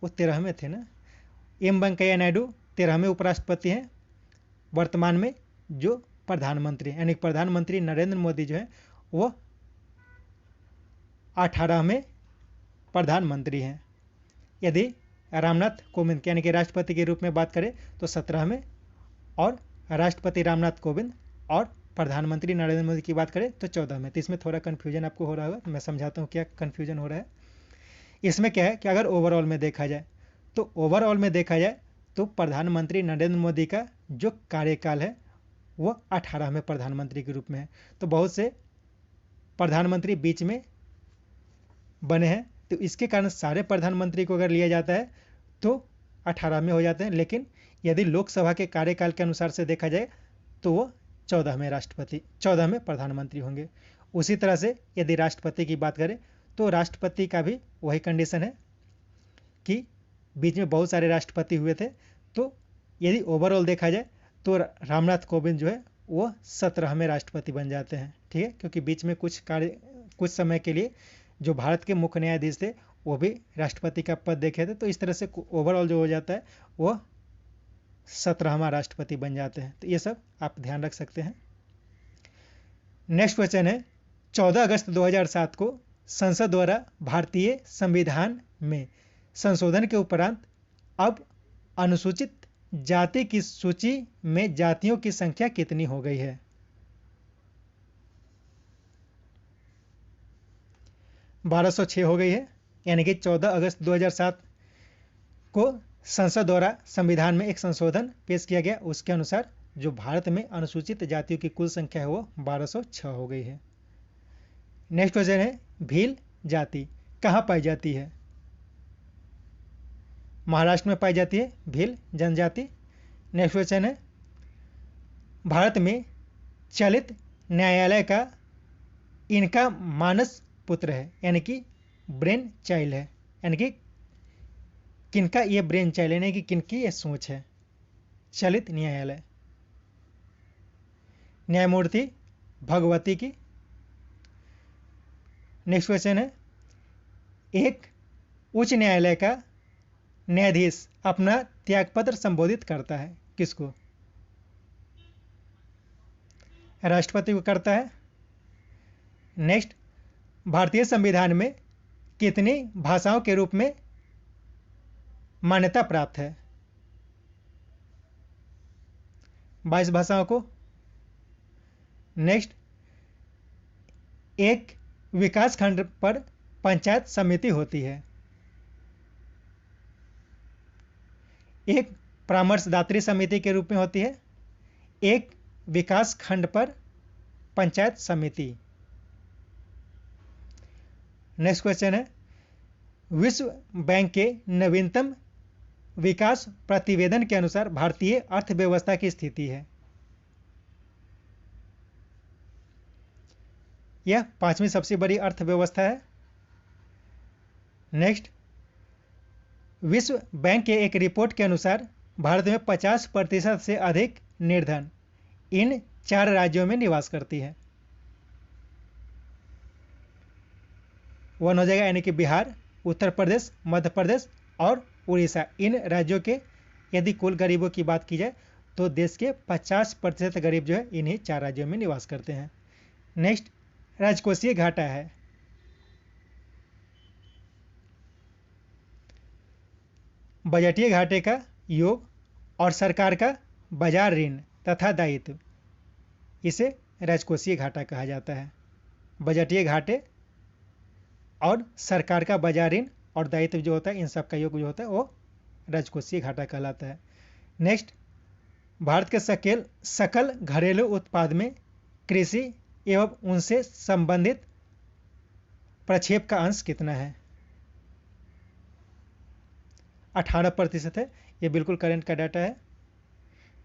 वो 13वें थे ना। एम वेंकैया नायडू 13वें उपराष्ट्रपति हैं। वर्तमान में जो प्रधानमंत्री यानी प्रधानमंत्री नरेंद्र मोदी जो है वो 18वें प्रधानमंत्री हैं। यदि रामनाथ कोविंद यानी कि राष्ट्रपति के रूप में बात करें तो 17वें, और राष्ट्रपति रामनाथ कोविंद और प्रधानमंत्री नरेंद्र मोदी की बात करें तो 14वें। तो इसमें थोड़ा कन्फ्यूजन आपको हो रहा होगा, मैं समझाता हूँ क्या कन्फ्यूजन हो रहा है। इसमें क्या है कि अगर ओवरऑल में देखा जाए तो प्रधानमंत्री नरेंद्र मोदी का जो कार्यकाल है वो 18वें प्रधानमंत्री के रूप में है। तो बहुत से प्रधानमंत्री बीच में बने हैं, तो इसके कारण सारे प्रधानमंत्री को अगर लिया जाता है तो 18वें हो जाते हैं। लेकिन यदि लोकसभा के कार्यकाल के अनुसार से देखा जाए तो वो 14वें प्रधानमंत्री होंगे। उसी तरह से यदि राष्ट्रपति की बात करें तो राष्ट्रपति का भी वही कंडीशन है कि बीच में बहुत सारे राष्ट्रपति हुए थे। तो यदि ओवरऑल देखा जाए तो रामनाथ कोविंद जो है वो 17वें राष्ट्रपति बन जाते हैं। ठीक है, क्योंकि बीच में कुछ समय के लिए जो भारत के मुख्य न्यायाधीश थे वो भी राष्ट्रपति का पद देखे थे। तो इस तरह से ओवरऑल जो हो जाता है वो 17वां राष्ट्रपति बन जाते हैं। तो ये सब आप ध्यान रख सकते हैं। नेक्स्ट क्वेश्चन है, 14 अगस्त 2007 को संसद द्वारा भारतीय संविधान में संशोधन के उपरांत अब अनुसूचित जाति की सूची में जातियों की संख्या कितनी हो गई है? 1206 हो गई है। यानी कि 14 अगस्त 2007 को संसद द्वारा संविधान में एक संशोधन पेश किया गया, उसके अनुसार जो भारत में अनुसूचित जातियों की कुल संख्या है वो 1206 हो गई है। नेक्स्ट क्वेश्चन है, भील जाति कहाँ पाई जाती है? महाराष्ट्र में पाई जाती है भील जनजाति। नेक्स्ट क्वेश्चन है, भारत में चलित न्यायालय का इनका मानस पुत्र है, यानी कि ब्रेन चाइल्ड है, यानी कि किनका ये ब्रेन चाइल्ड, यानी कि किनकी ये सोच है? चलित न्यायालय न्यायमूर्ति भगवती की। नेक्स्ट क्वेश्चन है, एक उच्च न्यायालय का न्यायाधीश अपना त्यागपत्र संबोधित करता है किसको? राष्ट्रपति को करता है। नेक्स्ट, भारतीय संविधान में कितनी भाषाओं के रूप में मान्यता प्राप्त है? 22 भाषाओं को। नेक्स्ट, एक विकास खंड पर पंचायत समिति होती है। एक परामर्शदात्री समिति के रूप में होती है, एक विकास खंड पर पंचायत समिति। नेक्स्ट क्वेश्चन है, विश्व बैंक के नवीनतम विकास प्रतिवेदन के अनुसार भारतीय अर्थव्यवस्था की स्थिति है? यह 5वीं सबसे बड़ी अर्थव्यवस्था है। नेक्स्ट, विश्व बैंक के एक रिपोर्ट के अनुसार भारत में 50% से अधिक निर्धन इन 4 राज्यों में निवास करती है। 1 हो जाएगा, यानी कि बिहार, उत्तर प्रदेश, मध्य प्रदेश और उड़ीसा। इन राज्यों के यदि कुल गरीबों की बात की जाए तो देश के 50% गरीब जो है इन्हीं 4 राज्यों में निवास करते हैं। नेक्स्ट, राजकोषीय घाटा है। बजटीय घाटे का योग और सरकार का बाजार ऋण तथा दायित्व, इसे राजकोषीय घाटा कहा जाता है। बजटीय घाटे और सरकार का बाजार ऋण और दायित्व जो होता है, इन सब का योग जो होता है वो राजकोषीय घाटा कहलाता है। नेक्स्ट, भारत के सकल घरेलू उत्पाद में कृषि एवं उनसे संबंधित प्रक्षेप का अंश कितना है? 18% है। ये बिल्कुल करंट का डाटा है।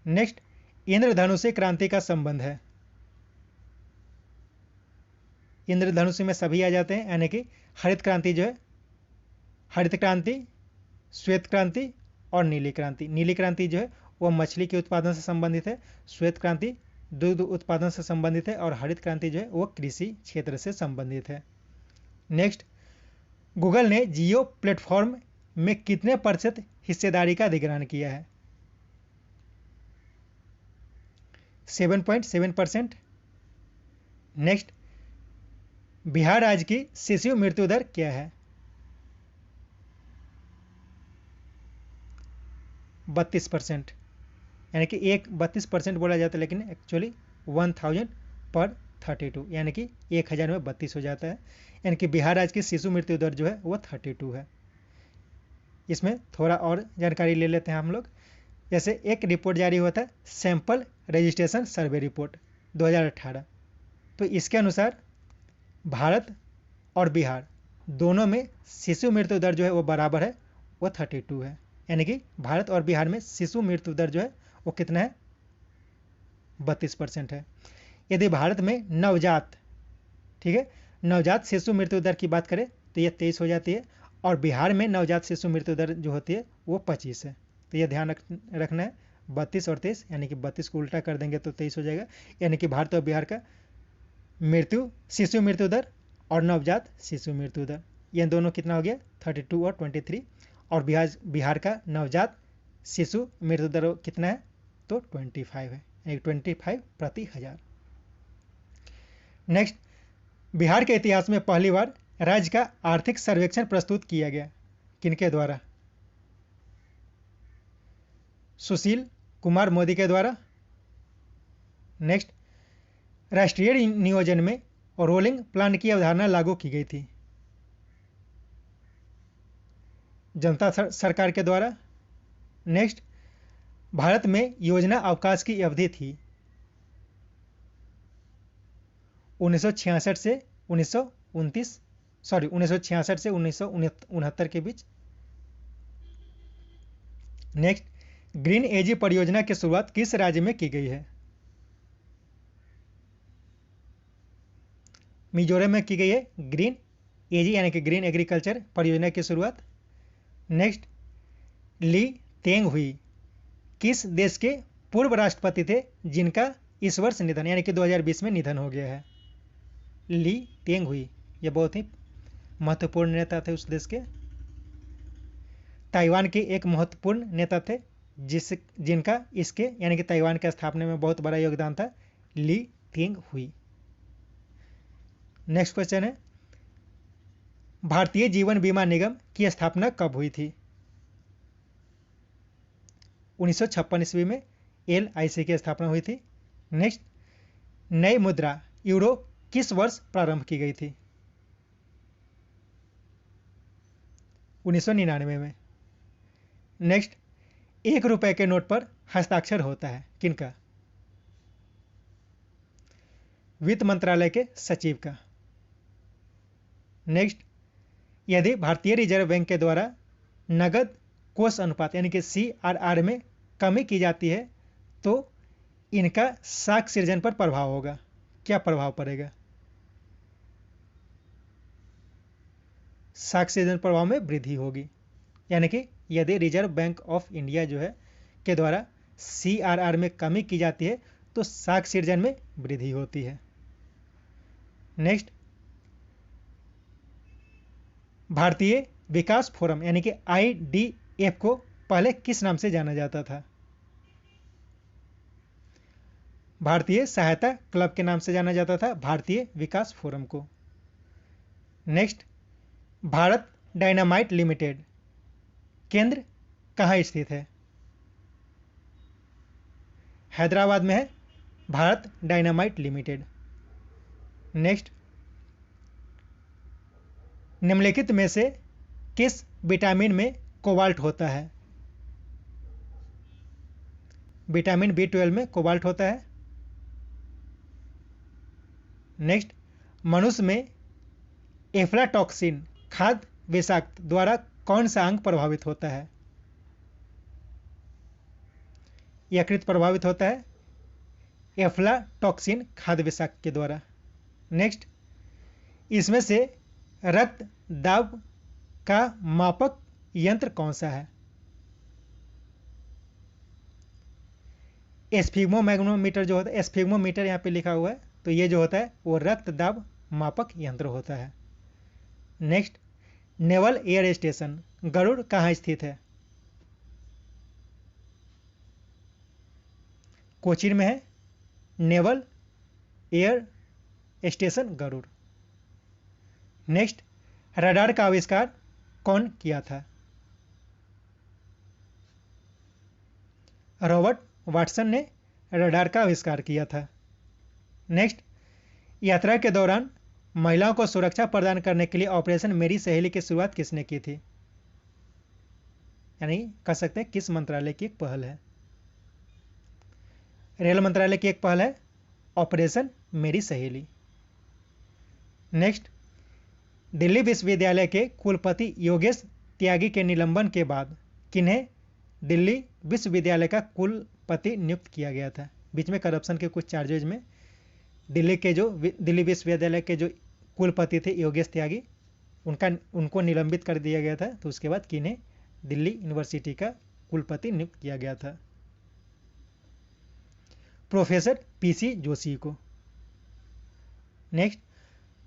नेक्स्ट, इंद्रधनुषी क्रांति का संबंध है। इंद्रधनुषी में सभी आ जाते हैं, यानी कि हरित क्रांति जो है, हरित क्रांति, श्वेत क्रांति और नीली क्रांति। नीली क्रांति जो है वो मछली के उत्पादन से संबंधित है, श्वेत क्रांति दूध उत्पादन से संबंधित है और हरित क्रांति जो है वो कृषि क्षेत्र से संबंधित है। नेक्स्ट, गूगल ने जियो प्लेटफॉर्म में कितने % हिस्सेदारी का अधिग्रहण किया है? 7.7%। नेक्स्ट, बिहार राज्य की शिशु मृत्यु दर क्या है? 32%, यानी कि 32% बोला जाता है, लेकिन एक्चुअली 1000/32, यानी कि 1000 में 32 हो जाता है। यानी कि बिहार राज्य की शिशु मृत्यु दर जो है वो 32 है। इसमें थोड़ा और जानकारी ले लेते हैं हम लोग। जैसे एक रिपोर्ट जारी हुआ था, सैंपल रजिस्ट्रेशन सर्वे रिपोर्ट 2018, तो इसके अनुसार भारत और बिहार दोनों में शिशु मृत्यु दर जो है वो बराबर है, वो 32 है। यानी कि भारत और बिहार में शिशु मृत्यु दर जो है वो कितना है? 32% है। यदि भारत में नवजात, ठीक है, नवजात शिशु मृत्यु दर की बात करें तो ये 23 हो जाती है, और बिहार में नवजात शिशु मृत्यु दर जो होती है वो 25 है। तो ये ध्यान रखना है, 32 और 23, यानी कि 32 को उल्टा कर देंगे तो 23 हो जाएगा। यानी कि भारत और बिहार का शिशु मृत्यु दर और नवजात शिशु मृत्यु दर, ये दोनों कितना हो गया? 32 और 23। और बिहार का नवजात शिशु मृत्यु दर कितना है? तो 25 है, यानी 25 प्रति 1000। नेक्स्ट, बिहार के इतिहास में पहली बार राज्य का आर्थिक सर्वेक्षण प्रस्तुत किया गया, किनके द्वारा? सुशील कुमार मोदी के द्वारा। नेक्स्ट, राष्ट्रीय नियोजन में रोलिंग प्लान की अवधारणा लागू की गई थी, जनता सरकार के द्वारा। नेक्स्ट, भारत में योजना अवकाश की अवधि थी 1966 से 1969 के बीच। नेक्स्ट, ग्रीन एजी परियोजना की शुरुआत किस राज्य में की गई है? मिजोरम में की गई है ग्रीन एजी, यानी कि ग्रीन एग्रीकल्चर परियोजना की शुरुआत। नेक्स्ट, ली तेंग हुई किस देश के पूर्व राष्ट्रपति थे जिनका इस वर्ष निधन, यानी कि 2020 में निधन हो गया है? ली तेंग हुई, ये बहुत ही महत्वपूर्ण नेता थे उस देश के। ताइवान के एक महत्वपूर्ण नेता थे जिनका इसके यानी कि ताइवान के स्थापना में बहुत बड़ा योगदान था, ली तेंग हुई। नेक्स्ट क्वेश्चन है, भारतीय जीवन बीमा निगम की स्थापना कब हुई थी? 1956 ईस्वी में LIC की स्थापना हुई थी। नेक्स्ट, नई मुद्रा यूरो किस वर्ष प्रारंभ की गई थी? 1999 में। नेक्स्ट, 1 रुपए के नोट पर हस्ताक्षर होता है, किनका? वित्त मंत्रालय के सचिव का। नेक्स्ट, यदि भारतीय रिजर्व बैंक के द्वारा नगद कोष अनुपात यानी कि CRR में कमी की जाती है तो इनका साख सृजन पर प्रभाव होगा, क्या प्रभाव पड़ेगा? साख सृजन प्रभाव में वृद्धि होगी, यानी कि यदि रिजर्व बैंक ऑफ इंडिया जो है के द्वारा CRR में कमी की जाती है तो साख सृजन में वृद्धि होती है। नेक्स्ट, भारतीय विकास फोरम यानी कि IDF को पहले किस नाम से जाना जाता था? भारतीय सहायता क्लब के नाम से जाना जाता था भारतीय विकास फोरम को। नेक्स्ट, भारत डायनामाइट लिमिटेड केंद्र कहाँ स्थित है? हैदराबाद में है भारत डायनामाइट लिमिटेड। नेक्स्ट, निम्नलिखित में से किस विटामिन में कोबाल्ट होता है? विटामिन B12 में कोबाल्ट होता है। नेक्स्ट, मनुष्य में एफ्लाटॉक्सिन खाद्य विषाक्त द्वारा कौन सा अंग प्रभावित होता है? यकृत प्रभावित होता है एफ्लाटॉक्सिन खाद्य विषाक्त के द्वारा। नेक्स्ट, इसमें से रक्त दाब का मापक यंत्र कौन सा है? एस्फिग्मोमैग्नोमीटर जो होता है, एस्फिग्मोमीटर यहाँ पे लिखा हुआ है, तो ये जो होता है वो रक्त दाब मापक यंत्र होता है। Next, naval air station Garuda कहाँ स्थित है? कोचीन में है naval air station Garuda. Next, radar का आविष्कार कौन किया था? रॉबर्ट वाटसन ने रडार का आविष्कार किया था। नेक्स्ट, यात्रा के दौरान महिलाओं को सुरक्षा प्रदान करने के लिए ऑपरेशन मेरी सहेली की शुरुआत किसने की थी? यानी कह सकते हैं किस मंत्रालय की एक पहल है? रेल मंत्रालय की एक पहल है ऑपरेशन मेरी सहेली। नेक्स्ट, दिल्ली विश्वविद्यालय के कुलपति योगेश त्यागी के निलंबन के बाद किन्हें दिल्ली विश्वविद्यालय का कुलपति नियुक्त किया गया था? बीच में करप्शन के कुछ चार्जेज में दिल्ली विश्वविद्यालय के जो कुलपति थे योगेश त्यागी, उनको निलंबित कर दिया गया था। तो उसके बाद किन्हें दिल्ली यूनिवर्सिटी का कुलपति नियुक्त किया गया था? प्रोफेसर PC जोशी को। नेक्स्ट,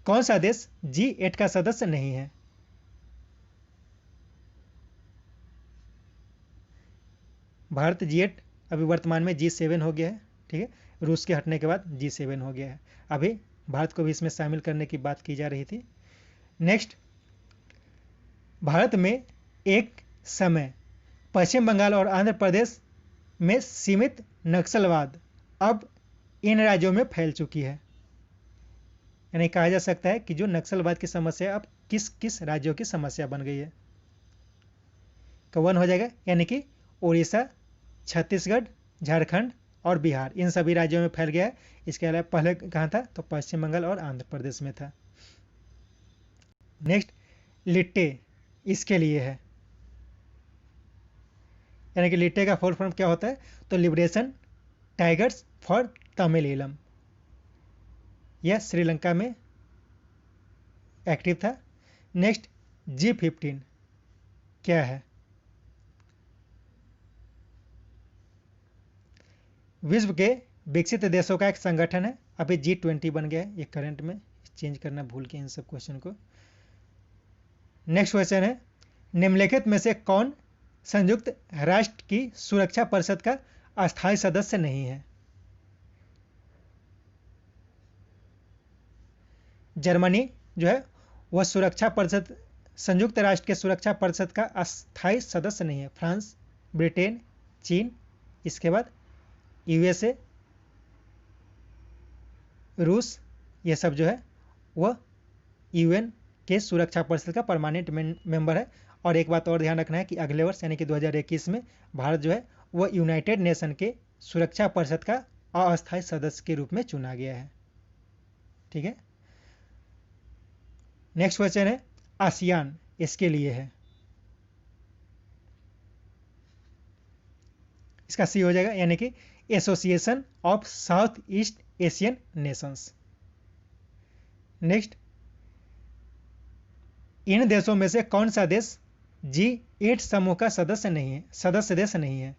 कौन सा देश G8 का सदस्य नहीं है? भारत G8 अभी वर्तमान में G7 हो गया है। ठीक है, रूस के हटने के बाद G7 हो गया है। अभी भारत को भी इसमें शामिल करने की बात की जा रही थी। नेक्स्ट, भारत में एक समय पश्चिम बंगाल और आंध्र प्रदेश में सीमित नक्सलवाद अब इन राज्यों में फैल चुकी है। यानी कहा जा सकता है कि जो नक्सलवाद की समस्या अब किस किस राज्यों की समस्या बन गई है? तो 1 हो जाएगा, यानी कि उड़ीसा, छत्तीसगढ़, झारखंड और बिहार, इन सभी राज्यों में फैल गया है। इसके अलावा पहले कहाँ था? तो पश्चिम बंगाल और आंध्र प्रदेश में था। नेक्स्ट, लिट्टे इसके लिए है, यानी कि लिट्टे का फुल फॉर्म क्या होता है? तो लिबरेशन टाइगर्स फॉर तमिल। यह श्रीलंका में एक्टिव था। नेक्स्ट, G15 क्या है? विश्व के विकसित देशों का एक संगठन है। अभी G20 बन गया है, ये करंट में चेंज करना भूल के इन सब क्वेश्चन को। नेक्स्ट क्वेश्चन है, निम्नलिखित में से कौन संयुक्त राष्ट्र की सुरक्षा परिषद का अस्थायी सदस्य नहीं है? जर्मनी जो है वह संयुक्त राष्ट्र के सुरक्षा परिषद का अस्थायी सदस्य नहीं है। फ्रांस, ब्रिटेन, चीन, इसके बाद USA, रूस, ये सब जो है वह UN के सुरक्षा परिषद का परमानेंट मेंबर है। और एक बात और ध्यान रखना है कि अगले वर्ष यानी कि 2021 में भारत जो है वह यूनाइटेड नेशन के सुरक्षा परिषद का अस्थायी सदस्य के रूप में चुना गया है। ठीक है, नेक्स्ट क्वेश्चन है, आसियान इसके लिए है। इसका C हो जाएगा, यानी कि Association of South East Asian Nations. Next, इन देशों में से कौन सा देश G8 समूह का सदस्य देश नहीं है?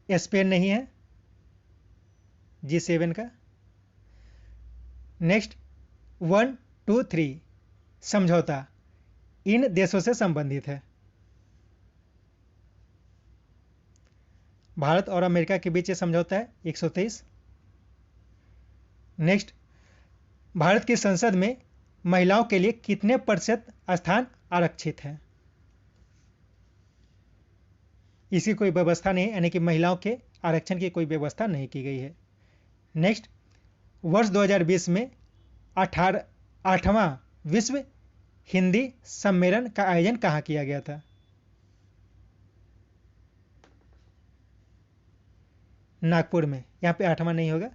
स्पेन नहीं है G7 का। नेक्स्ट, 1, 2, 3 समझौता इन देशों से संबंधित है। भारत और अमेरिका के बीच ये समझौता है 123। नेक्स्ट, भारत की संसद में महिलाओं के लिए कितने प्रतिशत स्थान आरक्षित हैं? इसकी कोई व्यवस्था नहीं, यानी कि महिलाओं के आरक्षण की कोई व्यवस्था नहीं की गई है। नेक्स्ट, वर्ष 2020 में 8वां विश्व हिंदी सम्मेलन का आयोजन कहाँ किया गया था? नागपुर में। यहाँ पे 8वां नहीं होगा,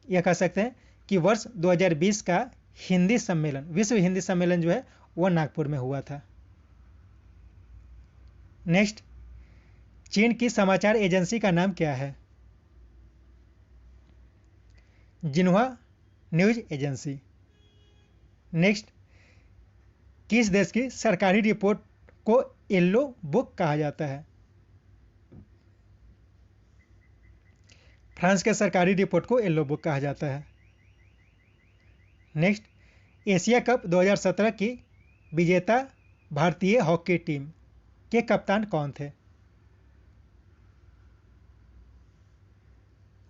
यह कह सकते हैं कि वर्ष 2020 का हिंदी सम्मेलन, विश्व हिंदी सम्मेलन जो है वह नागपुर में हुआ था। नेक्स्ट, चीन की समाचार एजेंसी का नाम क्या है? जिन्हुआ न्यूज एजेंसी। नेक्स्ट, किस देश की सरकारी रिपोर्ट को येलो बुक कहा जाता है? फ्रांस के सरकारी रिपोर्ट को येलो बुक कहा जाता है। नेक्स्ट, एशिया कप 2017 की विजेता भारतीय हॉकी टीम के कप्तान कौन थे?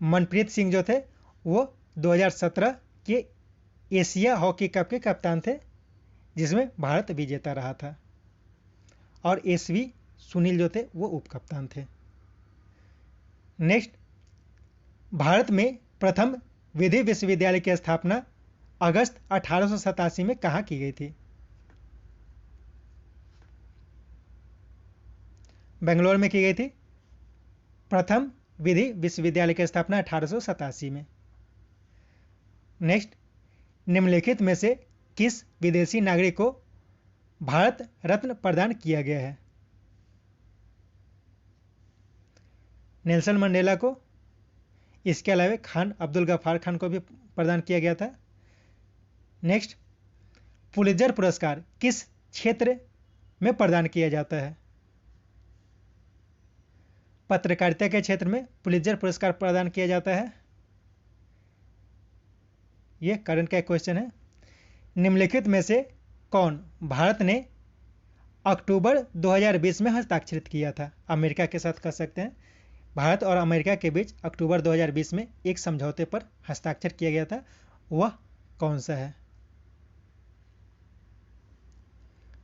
मनप्रीत सिंह जो थे वो 2017 के एशिया हॉकी कप के कप्तान थे, जिसमें भारत विजेता रहा था, और एसवी सुनील जो थे वो उप कप्तान थे। नेक्स्ट, भारत में प्रथम विधि विश्वविद्यालय की स्थापना अगस्त 1887 में कहाँ की गई थी? बेंगलोर में की गई थी। प्रथम विधि विश्वविद्यालय की स्थापना 1887 में। नेक्स्ट, निम्नलिखित में से किस विदेशी नागरिक को भारत रत्न प्रदान किया गया है? नेल्सन मंडेला को, इसके अलावा खान अब्दुल गफ्फार खान को भी प्रदान किया गया था। नेक्स्ट, पुलित्जर पुरस्कार किस क्षेत्र में प्रदान किया जाता है? पत्रकारिता के क्षेत्र में पुलित्जर पुरस्कार प्रदान किया जाता है। यह करंट का क्वेश्चन है। निम्नलिखित में से कौन भारत ने अक्टूबर 2020 में हस्ताक्षरित किया था? अमेरिका के साथ कह सकते हैं। भारत और अमेरिका के बीच अक्टूबर 2020 में एक समझौते पर हस्ताक्षर किया गया था, वह कौन सा है?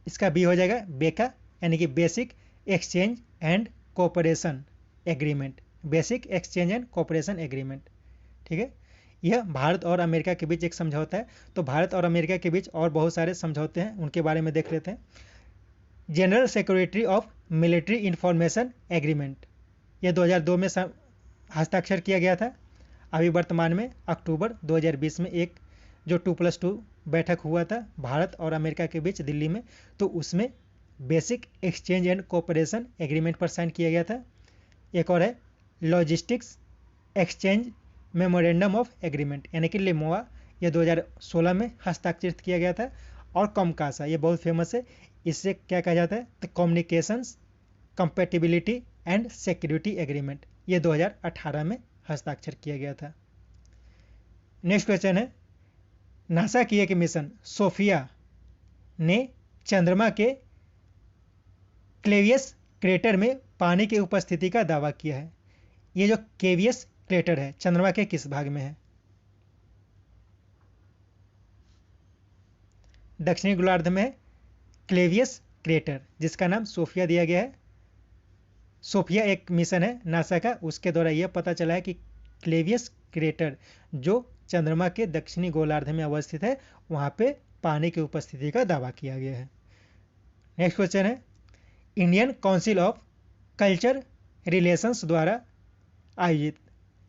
इसका बी हो जाएगा बेका, यानी कि basic exchange and cooperation agreement. Basic exchange and cooperation agreement, ठीक है। यह भारत और अमेरिका के बीच एक समझौता है। तो भारत और अमेरिका के बीच और बहुत सारे समझौते हैं, उनके बारे में देख लेते हैं। General secretary of military information agreement, यह 2002 में हस्ताक्षर किया गया था। अभी वर्तमान में अक्टूबर 2020 में एक जो 2+2 बैठक हुआ था भारत और अमेरिका के बीच दिल्ली में, तो उसमें basic exchange and cooperation agreement पर साइन किया गया था। एक और है logistics exchange memorandum of agreement, यानी कि लेमोआ, यह 2016 में हस्ताक्षरित किया गया था। और कॉमकासा, ये बहुत फेमस है। इससे क्या कहा जाता है? तो communications compatibility and security agreement, ये 2018 में हस्ताक्षर किया गया था। नेक्स्ट क्वेश्चन है, नासा की एक मिशन सोफिया ने चंद्रमा के क्लेवियस क्रेटर में पानी की उपस्थिति का दावा किया है। ये जो क्लेवियस क्रेटर है चंद्रमा के किस भाग में है? दक्षिणी गोलार्ध में क्लेवियस क्रेटर, जिसका नाम सोफिया दिया गया है। सोफिया एक मिशन है नासा का, उसके द्वारा यह पता चला है कि क्लेवियस क्रेटर जो चंद्रमा के दक्षिणी गोलार्ध में अवस्थित है, वहां पे पानी की उपस्थिति का दावा किया गया है। नेक्स्ट क्वेश्चन है, Indian council of culture relations द्वारा आयोजित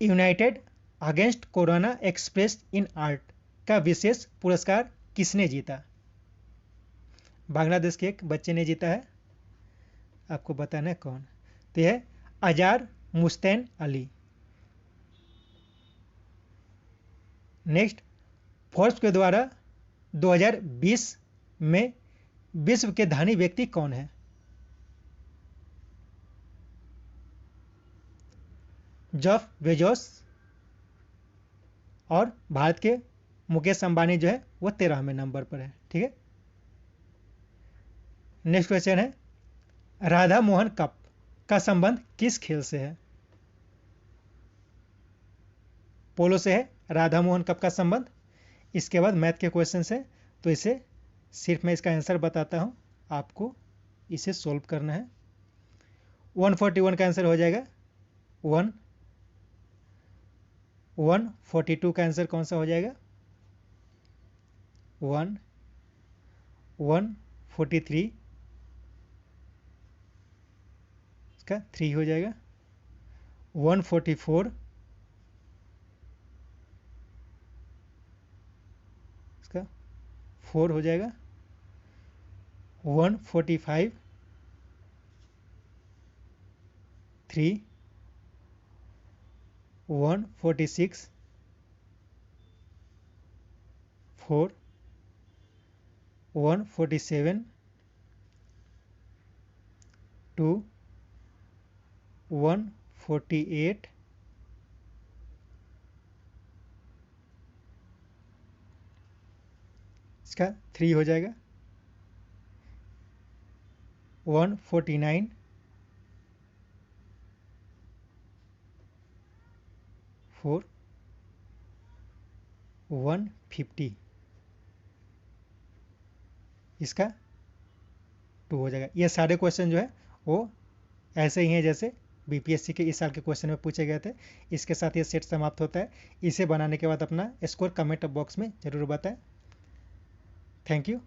United against corona express in art का विशेष पुरस्कार किसने जीता? बांग्लादेश के एक बच्चे ने जीता है, आपको बताना है कौन। तो यह अजार मुस्तैन अली। नेक्स्ट, फोर्ब्स के द्वारा 2020 में विश्व के धनी व्यक्ति कौन है? जेफ बेजोस, और भारत के मुकेश अंबानी जो है वो 13वें नंबर पर है, ठीक है। नेक्स्ट क्वेश्चन है, राधा मोहन कप का संबंध किस खेल से है? पोलो से है राधा मोहन कप का संबंध। इसके बाद मैथ के क्वेश्चन है, तो इसे सिर्फ मैं इसका आंसर बताता हूँ, आपको इसे सोल्व करना है। 141 का आंसर हो जाएगा 1। 142 का आंसर कौन सा हो जाएगा 1। 143 इसका 3 हो जाएगा। 144 इसका 4 हो जाएगा। 145 3। 146 4। 147 2। 148 इसका 3 हो जाएगा। 149 4। 150 इसका 2 हो जाएगा। ये सारे क्वेश्चन जो है वो ऐसे ही हैं जैसे बीपीएससी के इस साल के क्वेश्चन में पूछे गए थे। इसके साथ ये सेट समाप्त होता है। इसे बनाने के बाद अपना स्कोर कमेंट बॉक्स में ज़रूर बताएं। Thank you.